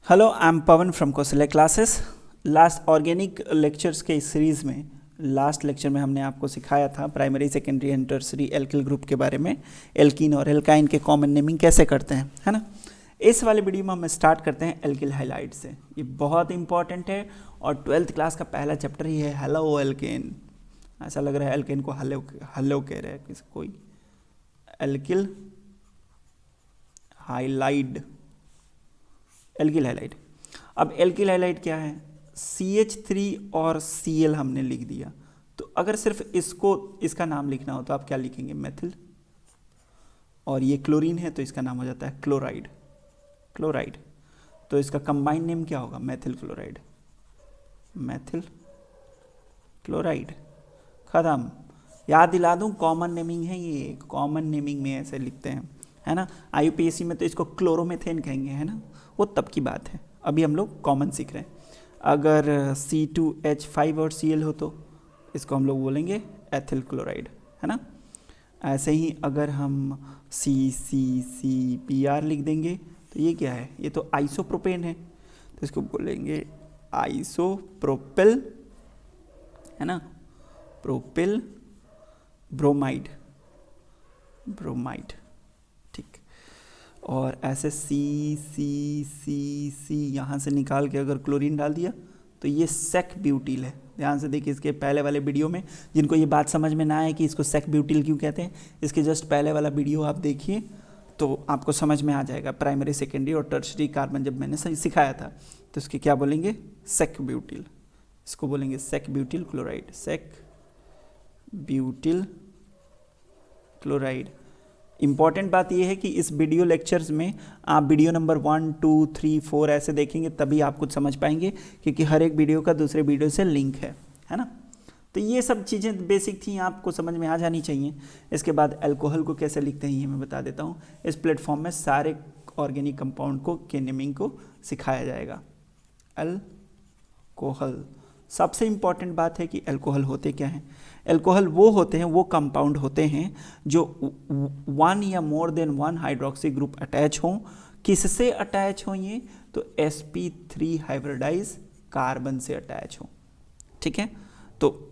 Hello, I am Pawan from Kaushalya classes. Last organic lectures के इस series में last lecture में हमने आपको सिखाया था primary secondary and tertiary alkyl group के बारे में, एल्कीन और एल्काइन के कॉमन नेमिंग कैसे करते हैं, है ना। इस वाले वीडियो में हम स्टार्ट करते हैं एल्किल हाइलाइट से। ये बहुत इंपॉर्टेंट है और 12th क्लास का पहला चैप्टर ही है हेलो एल्केन। ऐसा लग रहा है एल्केन को हेलो हेलो कह रहे हैं किसी कोई। Alkyl highlight, alkyl highlight. अब एल्किल हाइलाइट क्या है? CH3 और Cl हमने लिख दिया, तो अगर सिर्फ इसका नाम लिखना हो तो आप क्या लिखेंगे? मेथिल। और ये क्लोरीन है तो इसका नाम हो जाता है क्लोराइड। क्लोराइड तो इसका कंबाइंड नेम क्या होगा? Methyl chloride. Methyl chloride. खत्म। याद दिला दूं, कॉमन नेमिंग है ये, कॉमन नेमिंग में ऐसे लिखते हैं, है ना। IUPAC में तो इसको क्लोरोमेथेन कहेंगे, है ना, वो तब की बात है। अभी हम लोग कॉमन सीख रहे हैं। अगर C2H5 और Cl हो तो इसको हम लोग बोलेंगे एथिल क्लोराइड, है ना। ऐसे ही अगर हम CCCPR लिख देंगे तो ये क्या है? ये तो आइसोप्रोपेन है, तो इसको बोलेंगे आइसोप्रोपिल, है ना, प्रोपिल ब्रोमाइड। ब्रोमाइड, ठीक। और ऐसे CCCC यहाँ से निकाल के अगर क्लोरीन डाल दिया तो ये सेक ब्यूटिल है। ध्यान से देखिए, इसके पहले वाले वीडियो में जिनको ये बात समझ में ना आए कि इसको सेक ब्यूटिल क्यों कहते हैं, इसके जस्ट पहले वाला वीडियो आप देखिए तो आपको समझ में आ जाएगा। प्राइमरी सेकेंडरी और टर्शरी कार्बन जब मैंने सिखाया था तो इसके क्या बोलेंगे? सेक ब्यूटिल। इसको बोलेंगे सेक ब्यूटिल क्लोराइड। सेक ब्यूटिल क्लोराइड। इंपॉर्टेंट बात यह है कि इस वीडियो लेक्चर्स में आप वीडियो नंबर 1, 2, 3, 4 ऐसे देखेंगे तभी आप कुछ समझ पाएंगे, क्योंकि हर एक वीडियो का दूसरे वीडियो से लिंक है ना। तो ये सब चीज़ें बेसिक थी, आपको समझ में आ जानी चाहिए। इसके बाद अल्कोहल को कैसे लिखते हैं ये मैं बता देता हूँ। इस प्लेटफॉर्म में सारे ऑर्गेनिक कंपाउंड को के नेमिंग को सिखाया जाएगा। अल्कोहल, सबसे इम्पॉर्टेंट बात है कि अल्कोहल होते क्या हैं। अल्कोहल वो होते हैं, वो कंपाउंड होते हैं जो 1 या more than 1 hydroxy group attach हों। किससे अटैच हों ये? तो sp3 हाइब्रिडाइज कार्बन से अटैच हों, ठीक है। तो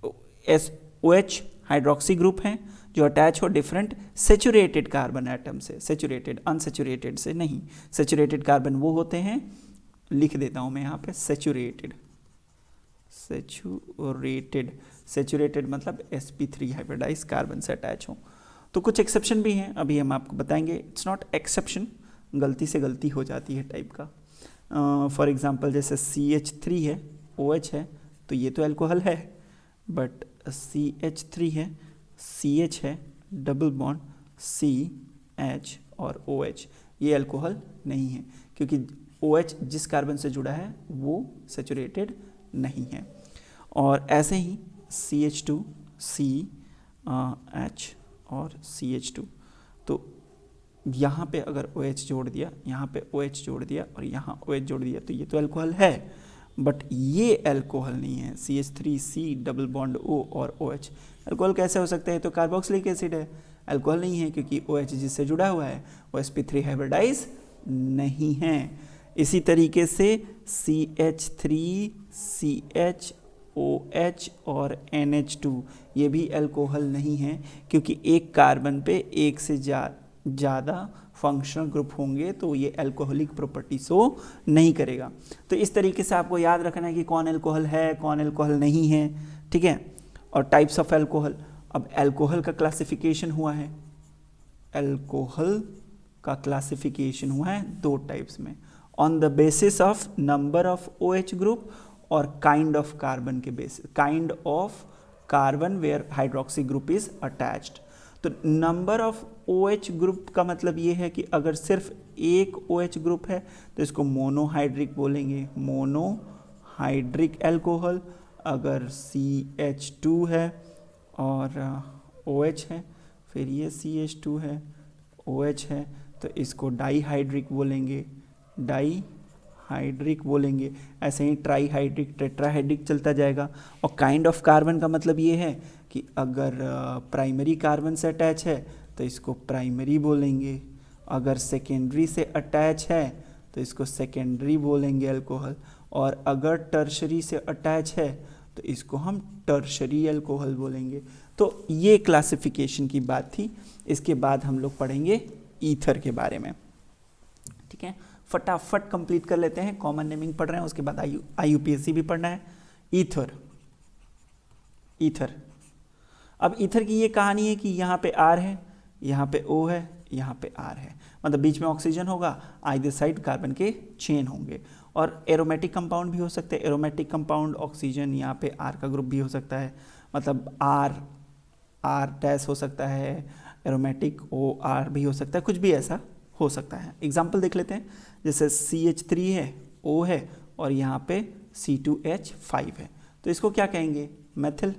OH हाइड्रोक्सी ग्रुप हैं जो अटैच हो डिफरेंट सेचुरेटेड कार्बन एटम से। सेचुरेटेड, अनसेचुरेटेड से नहीं। सेचुरेटेड कार्बन वो होते हैं, लिख देता हूं मैं यहाँ पे, सेचुरेटेड। सेचुरेटेड मतलब sp3 हाइब्रिडाइज कार्बन से अटैच हो। तो कुछ एक्सेप्शन भी हैं, अभी हम आपको बताएंगे। इट्स नॉट एक्सेप्शन, गलती से गलती हो जाती है टाइप का। फॉर एग्जांपल जैसे CH3 है, OH है, तो ये तो अल्कोहल है, बट CH3 है, CH है, डबल बॉन्ड CH और OH, ये अल्कोहल नहीं है, क्योंकि OH जिस कार्बन से जुड़ा है वो सेचुरेटेड नहीं है। और ऐसे ही CH2, CH और CH2, तो यहाँ पे अगर OH जोड़ दिया, यहाँ पे OH जोड़ दिया और यहाँ OH जोड़ दिया तो ये तो अल्कोहल है, बट ये अल्कोहल नहीं है। CH3C डबल बॉन्ड O और OH अल्कोहल कैसे हो सकता है? तो कार्बोक्सिलिक एसिड है, अल्कोहल नहीं है, क्योंकि OH जिससे जुड़ा हुआ है वो sp3 हाइब्रिडाइज नहीं है। इसी तरीके से CH3, CH, OH और NH2 ये भी अल्कोहल नहीं है, क्योंकि एक कार्बन पे एक से ज़्यादा फंक्शनल ग्रुप होंगे तो ये अल्कोहलिक प्रॉपर्टी शो नहीं करेगा। तो इस तरीके से आपको याद रखना है कि कौन अल्कोहल है, कौन अल्कोहल नहीं है, ठीक है। और टाइप्स ऑफ अल्कोहल। अब अल्कोहल का क्लासिफिकेशन हुआ है, अल्कोहल का क्लासिफिकेशन हुआ है 2 टाइप्स में, on the basis of number of OH group और काइंड ऑफ कार्बन के basis, kind of carbon where hydroxy group is attached. तो नंबर ऑफ OH ग्रुप का मतलब ये है कि अगर सिर्फ एक OH ग्रुप है तो इसको मोनोहाइड्रिक बोलेंगे, मोनोहाइड्रिक अल्कोहल। अगर CH2 है और OH है, फिर ये CH2 है, OH है, तो इसको डाईहाइड्रिक बोलेंगे, डाईहाइड्रिक बोलेंगे। ऐसे ही ट्राईहाइड्रिक, टेट्राहाइड्रिक चलता जाएगा। और काइंड ऑफ कार्बन का मतलब ये है कि अगर प्राइमरी कार्बन से अटैच है तो इसको प्राइमरी बोलेंगे, अगर सेकेंडरी से अटैच है तो इसको सेकेंडरी बोलेंगे अल्कोहल, और अगर टर्शरी से अटैच है तो इसको हम टर्शरी अल्कोहल बोलेंगे। तो ये क्लासिफिकेशन की बात थी। इसके बाद हम लोग पढ़ेंगे ईथर के बारे में, ठीक है। फटाफट कंप्लीट कर लेते हैं, कॉमन नेमिंग पढ़ रहे हैं, उसके बाद IUPAC भी पढ़ना है। ईथर, ईथर, अब ईथर की ये कहानी है कि यहाँ पे R है, यहाँ पे O है, यहाँ पे R है, मतलब बीच में ऑक्सीजन होगा, आइदर साइड कार्बन के चेन होंगे। और एरोमेटिक कंपाउंड भी हो सकते हैं, एरोमेटिक कंपाउंड ऑक्सीजन, यहाँ पे R का ग्रुप भी हो सकता है, मतलब R डैश हो सकता है, एरोमेटिक OR भी हो सकता है, कुछ भी ऐसा हो सकता है। एग्जाम्पल देख लेते हैं, जैसे CH3 है, O है, और यहाँ पे C2H5 है, तो इसको क्या कहेंगे? मेथिल।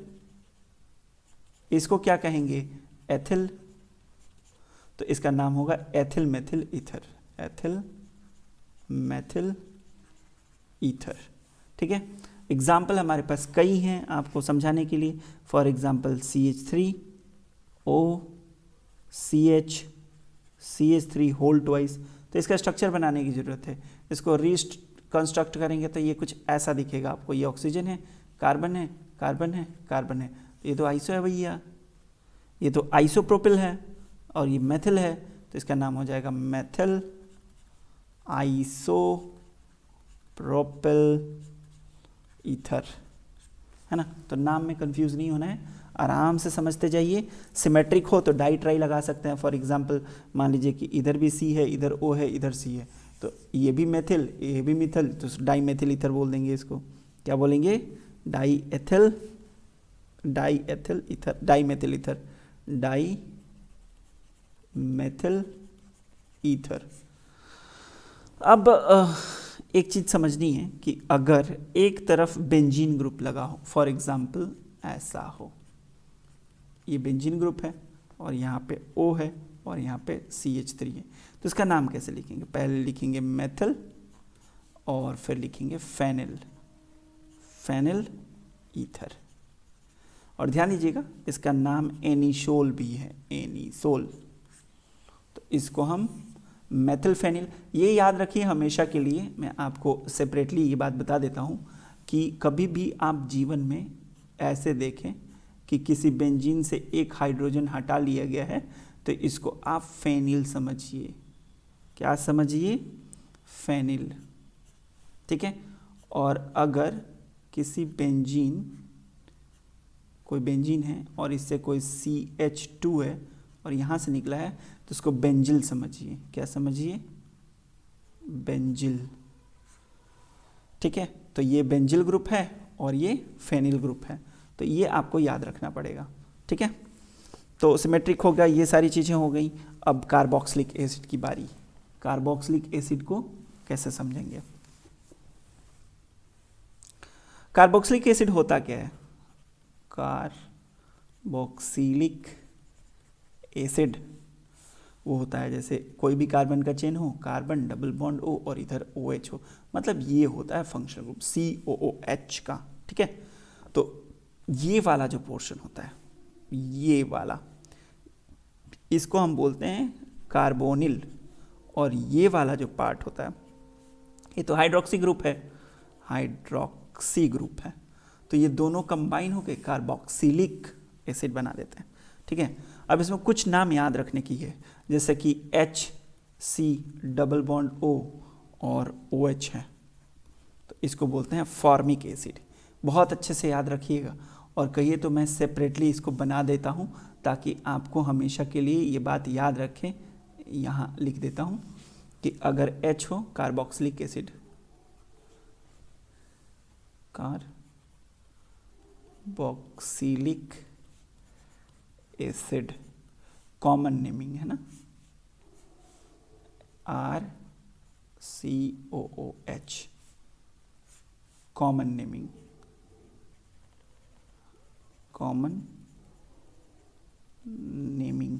इसको क्या कहेंगे? एथिल। तो इसका नाम होगा ethyl methyl ether, ethyl methyl ether, ठीक है। एग्जाम्पल हमारे पास कई हैं आपको समझाने के लिए। For example CH3O CH3 whole twice, तो इसका स्ट्रक्चर बनाने की ज़रूरत है। इसको कंस्ट्रक्ट करेंगे तो ये कुछ ऐसा दिखेगा आपको। ये ऑक्सीजन है, कार्बन है, कार्बन है, कार्बन है, ये तो आइसो है भैया, ये तो आइसोप्रोपिल है, और ये मेथिल है, तो इसका नाम हो जाएगा मेथिल आइसोप्रोपिल ईथर, है ना। तो नाम में कंफ्यूज नहीं होना है, आराम से समझते जाइए। सिमेट्रिक हो तो डाई ट्राई लगा सकते हैं। फॉर एग्जांपल मान लीजिए कि इधर भी C है, इधर O है, इधर C है, तो ये भी मेथिल, ये भी मिथिल, तो डाई मेथिल ईथर बोल देंगे। इसको क्या बोलेंगे? Diethyl ether, dimethyl ether, dimethyl ether. अब एक चीज़ समझनी है कि अगर एक तरफ बेंजीन ग्रुप लगा हो, फॉर एग्जांपल ऐसा हो, ये बेंजीन ग्रुप है और यहाँ पे O है और यहाँ पे CH3 है, तो इसका नाम कैसे लिखेंगे? पहले लिखेंगे मेथिल और फिर लिखेंगे फेनिल, फेनिल ईथर। और ध्यान दीजिएगा इसका नाम एनिसोल भी है, एनिसोल, तो इसको हम मेथिल फेनिल, ये याद रखिए हमेशा के लिए। मैं आपको सेपरेटली ये बात बता देता हूँ कि कभी भी आप जीवन में ऐसे देखें कि किसी बेंजीन से एक हाइड्रोजन हटा लिया गया है, तो इसको आप फेनिल समझिए। क्या समझिए? फेनिल, ठीक है। और अगर किसी बेंजीन, कोई बेंजीन है और इससे कोई CH2 है और यहाँ से निकला है, तो इसको बेंजिल समझिए। क्या समझिए? बेंजिल, ठीक है। तो ये बेंजिल ग्रुप है और ये फेनिल ग्रुप है, तो ये आपको याद रखना पड़ेगा, ठीक है। तो सिमेट्रिक हो गया, ये सारी चीज़ें हो गई। अब कार्बोक्सिलिक एसिड की बारी। कार्बोक्सिलिक एसिड को कैसे समझेंगे? कार्बोक्सिलिक एसिड होता क्या है? कार्बोक्सिलिक एसिड वो होता है जैसे कोई भी कार्बन का चेन हो, कार्बन डबल बॉन्ड O और इधर OH हो, मतलब ये होता है फंक्शनल ग्रुप COOH का, ठीक है। तो ये वाला जो पोर्शन होता है, ये वाला, इसको हम बोलते हैं कार्बोनिल, और ये वाला जो पार्ट होता है, ये तो हाइड्रोक्सी ग्रुप है, हाइड्रोक्सी ग्रुप है, तो ये दोनों कंबाइन होकर कार्बोक्सिलिक एसिड बना देते हैं, ठीक है। अब इसमें कुछ नाम याद रखने की है, जैसे कि HC डबल बॉन्ड O और OH है, तो इसको बोलते हैं फॉर्मिक एसिड। बहुत अच्छे से याद रखिएगा, और कहिए तो मैं सेपरेटली इसको बना देता हूँ ताकि आपको हमेशा के लिए ये बात याद रखें। यहाँ लिख देता हूँ कि अगर H हो, carboxylic acid, carboxylic acid, common naming है ना, RCOOH, common naming, common naming.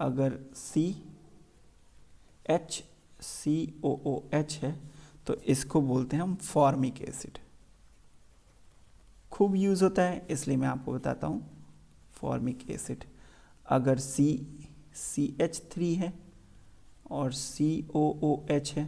अगर HCOOH है तो इसको बोलते हैं हम फॉर्मिक एसिड। खूब यूज़ होता है इसलिए मैं आपको बताता हूँ, फॉर्मिक एसिड। अगर CH3 है और COOH है